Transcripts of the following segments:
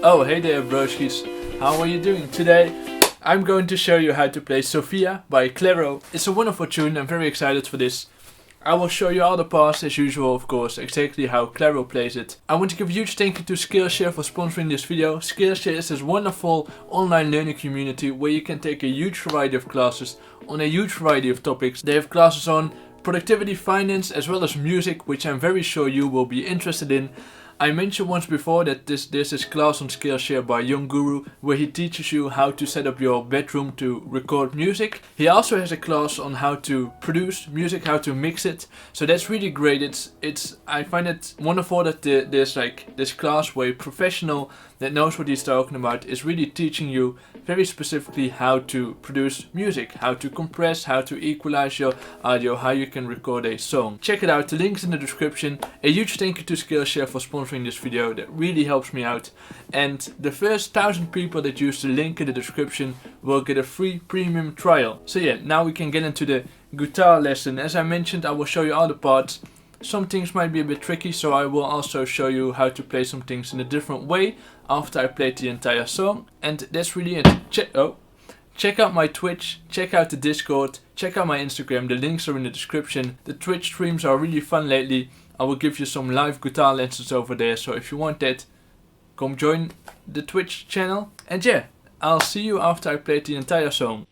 Oh, hey there, broskies. How are you doing today? I'm going to show you how to play Sofia by Clairo. It's a wonderful tune. I'm very excited for this. I will show you all the parts as usual, of course, exactly how Clairo plays it. I want to give a huge thank you to Skillshare for sponsoring this video. Skillshare is this wonderful online learning community where you can take a huge variety of classes on a huge variety of topics. They have classes on productivity, finance, as well as music, which I'm very sure you will be interested in. I mentioned once before that there's this class on Skillshare by Young Guru where he teaches you how to set up your bedroom to record music. He also has a class on how to produce music, how to mix it. So that's really great. I find it wonderful that there's like this class where a professional that knows what he's talking about is really teaching you very specifically how to produce music, how to compress, how to equalize your audio, how you can record a song. Check it out, the link's in the description. A huge thank you to Skillshare for sponsoring this video, that really helps me out. And the first 1,000 people that use the link in the description will get a free premium trial. So yeah, now we can get into the guitar lesson. As I mentioned, I will show you all the parts. Some things might be a bit tricky, so I will also show you how to play some things in a different way after I played the entire song. And that's really it. Check out my Twitch, check out the Discord, check out my Instagram, the links are in the description. The Twitch streams are really fun lately. I will give you some live guitar lessons over there, so if you want that, come join the Twitch channel. And yeah, I'll see you after I played the entire song.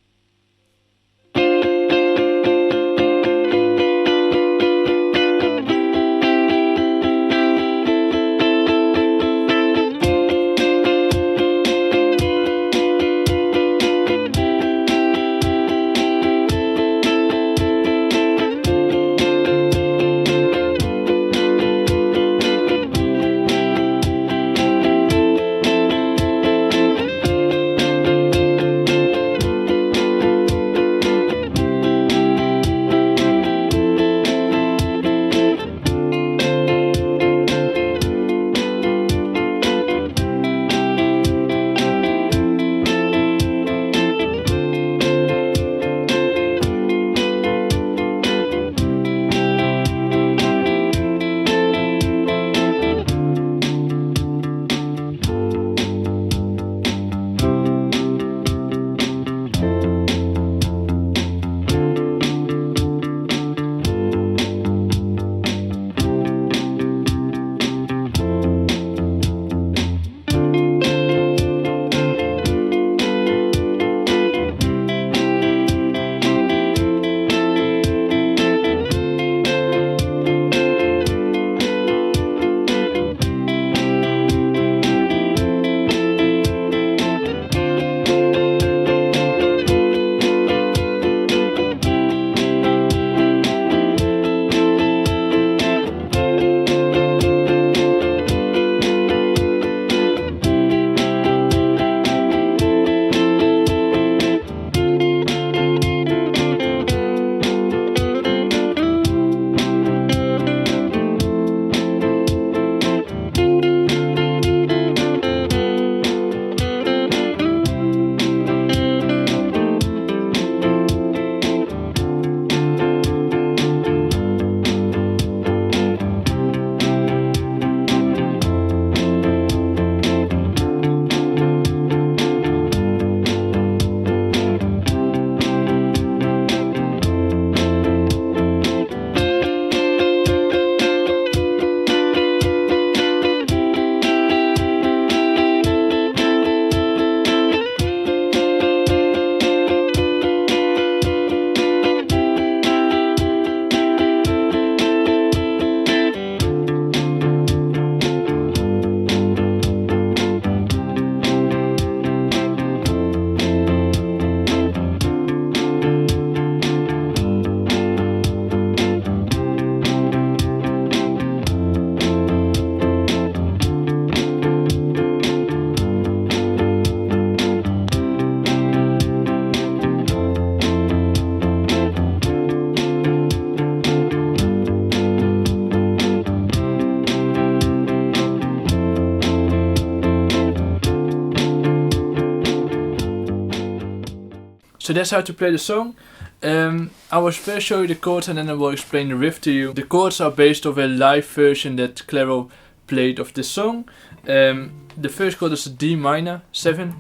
So that's how to play the song. I will first show you the chords and then I will explain the riff to you. The chords are based off a live version that Clairo played of this song. The first chord is a D minor 7.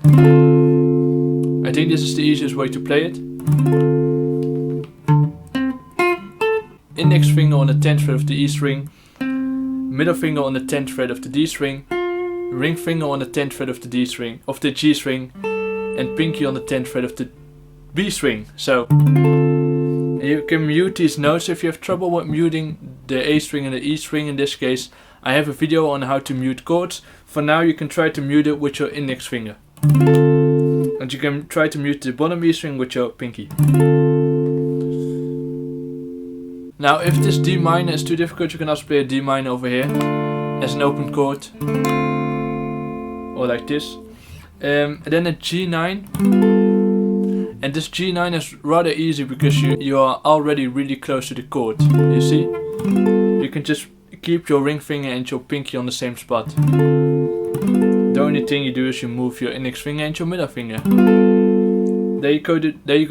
I think this is the easiest way to play it. Index finger on the 10th fret of the E string, middle finger on the 10th fret of the D string, ring finger on the 10th fret of the D string, of the G string, and pinky on the 10th fret of the B string. So you can mute these notes if you have trouble with muting the A string and the E string. In this case, I have a video on how to mute chords. For now, you can try to mute it with your index finger, and you can try to mute the bottom E string with your pinky. Now, if this D minor is too difficult, you can also play a D minor over here as an open chord, or like this. And then a G9, and this G9 is rather easy because you are already really close to the chord. You see, you can just keep your ring finger and your pinky on the same spot. The only thing you do is you move your index finger and your middle finger. There you go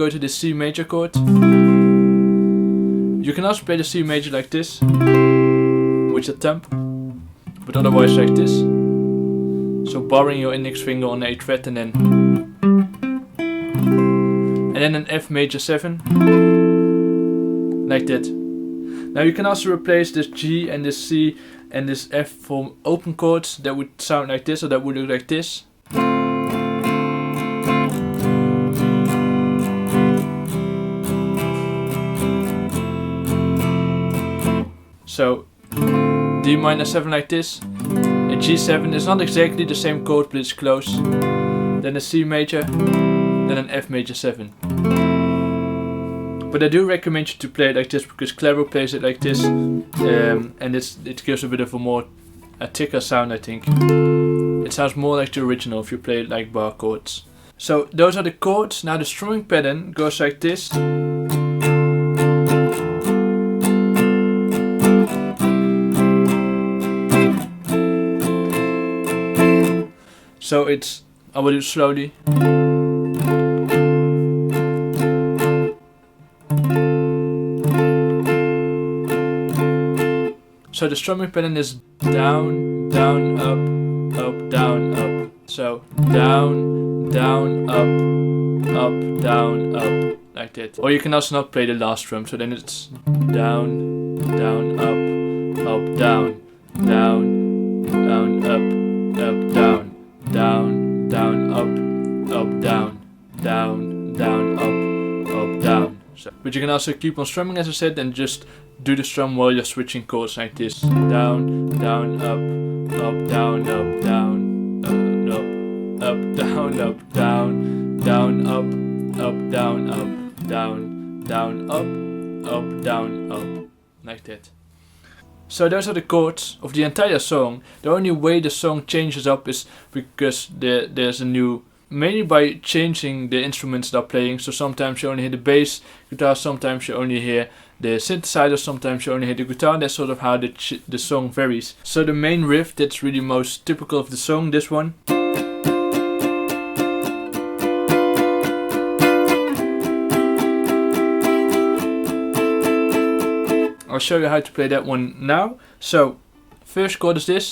to the C major chord. You can also play the C major like this, with your thumb, but otherwise like this. So barring your index finger on the 8th fret, and then an F major 7, like that. Now you can also replace this G and this C and this F for open chords that would sound like this, or that would look like this. So D minor 7 like this, a G7 is not exactly the same chord, but it's close. Then a C major, then an F major 7. But I do recommend you to play it like this because Clairo plays it like this, and it gives a bit of a thicker sound, I think. It sounds more like the original if you play it like bar chords. So those are the chords. Now the strumming pattern goes like this. So I will do it slowly. So the strumming pattern is down, down, up, up, down, up. So down, down, up, up, down, up, like that. Or you can also not play the last drum, so then it's down, down, up, up, down, down, down, up, up, down, down, down, up, up, down, down, down, up, up, down. So, but you can also keep on strumming, as I said, and just do the strum while you're switching chords like this. Down, down, up, up, down, up, down, up, up, down, up, down, down, up, up, down, up, down, down, up, up, down, up, like that. So those are the chords of the entire song. The only way the song changes up is because there's a new, mainly by changing the instruments that are playing. So sometimes you only hear the bass guitar, sometimes you only hear the synthesizer, sometimes you only hear the guitar. That's sort of how the song varies. So the main riff that's really most typical of the song, this one. I'll show you how to play that one now. So first chord is this,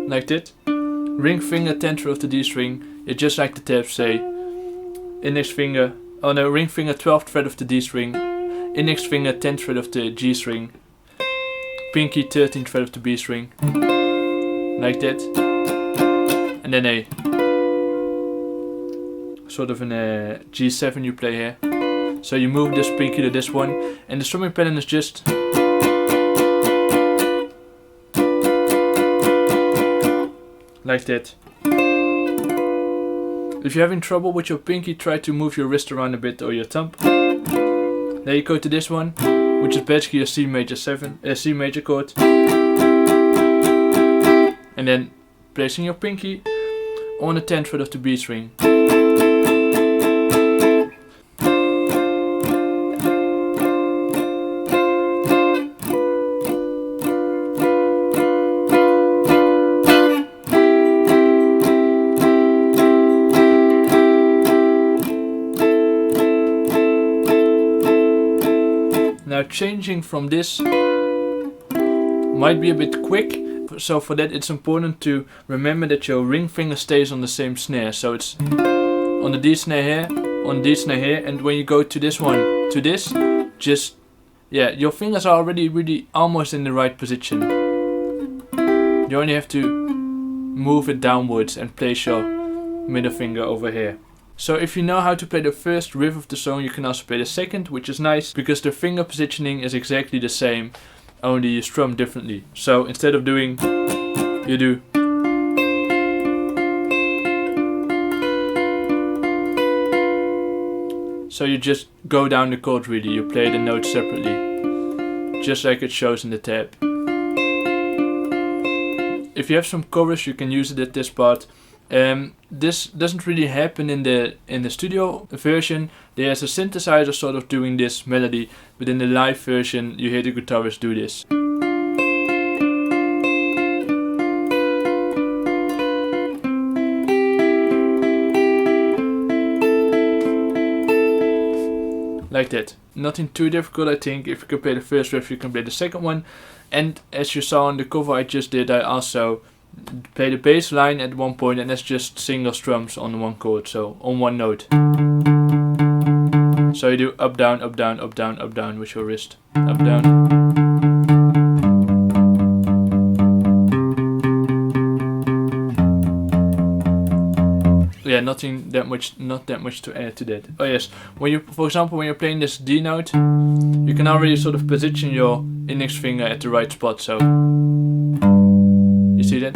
like that. Ring finger 10th fret of the D string, it's just like the tabs say. Index finger, oh no, ring finger 12th fret of the D string, index finger 10th fret of the G string, pinky 13th fret of the B string, like that. And then a sort of a G7 you play here. So you move this pinky to this one, and the strumming pattern is just like that. If you're having trouble with your pinky, try to move your wrist around a bit, or your thumb. There you go to this one, which is basically a C major 7, a C major chord. And then placing your pinky on the 10th fret of the B string. Now changing from this might be a bit quick. So for that it's important to remember that your ring finger stays on the same snare. So it's on the D snare here, on D snare here, and when you go to this one, to this, just, yeah, your fingers are already really almost in the right position. You only have to move it downwards and place your middle finger over here. So if you know how to play the first riff of the song, you can also play the second, which is nice because the finger positioning is exactly the same, only you strum differently. So instead of doing, you do. So you just go down the chord really, you play the notes separately, just like it shows in the tab. If you have some chorus, you can use it at this part. This doesn't really happen in the studio version. There's a synthesizer sort of doing this melody, but in the live version you hear the guitarist do this. Like that. Nothing too difficult, I think. If you can play the first riff, you can play the second one. And as you saw on the cover I just did, I also play the bass line at one point, and that's just single strums on one chord, so on one note. So you do up, down, up, down, up, down, up, down with your wrist. Up, down. Yeah, not that much to add to that. Oh yes, when you, for example, when you're playing this D note, you can already sort of position your index finger at the right spot. So you see that?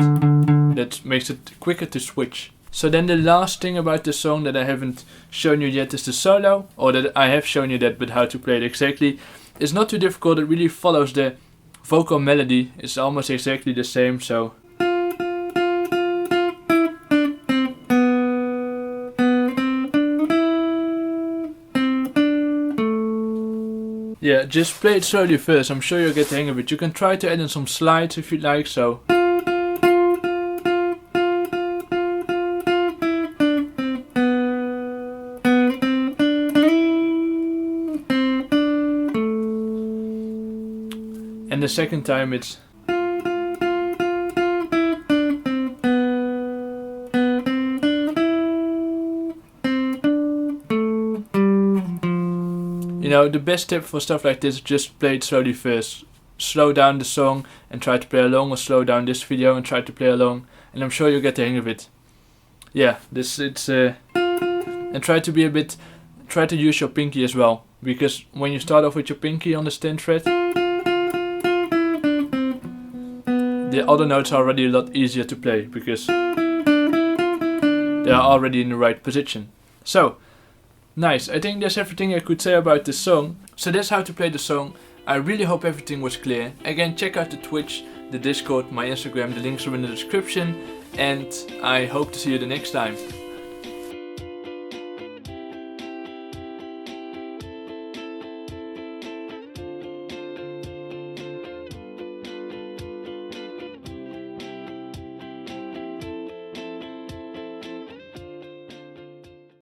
That makes it quicker to switch. So then the last thing about the song that I haven't shown you yet is the solo, or that I have shown you that, but how to play it exactly. It's not too difficult. It really follows the vocal melody. It's almost exactly the same. So. Yeah, just play it slowly first, I'm sure you'll get the hang of it. You can try to add in some slides if you'd like, so. And the second time it's. You know, the best tip for stuff like this is just play it slowly first. Slow down the song and try to play along, or slow down this video and try to play along, and I'm sure you'll get the hang of it. Yeah, and try to use your pinky as well, because when you start off with your pinky on the 10th fret, the other notes are already a lot easier to play because they are already in the right position. So. Nice, I think that's everything I could say about this song. So that's how to play the song. I really hope everything was clear. Again, check out the Twitch, the Discord, my Instagram, the links are in the description. And I hope to see you the next time.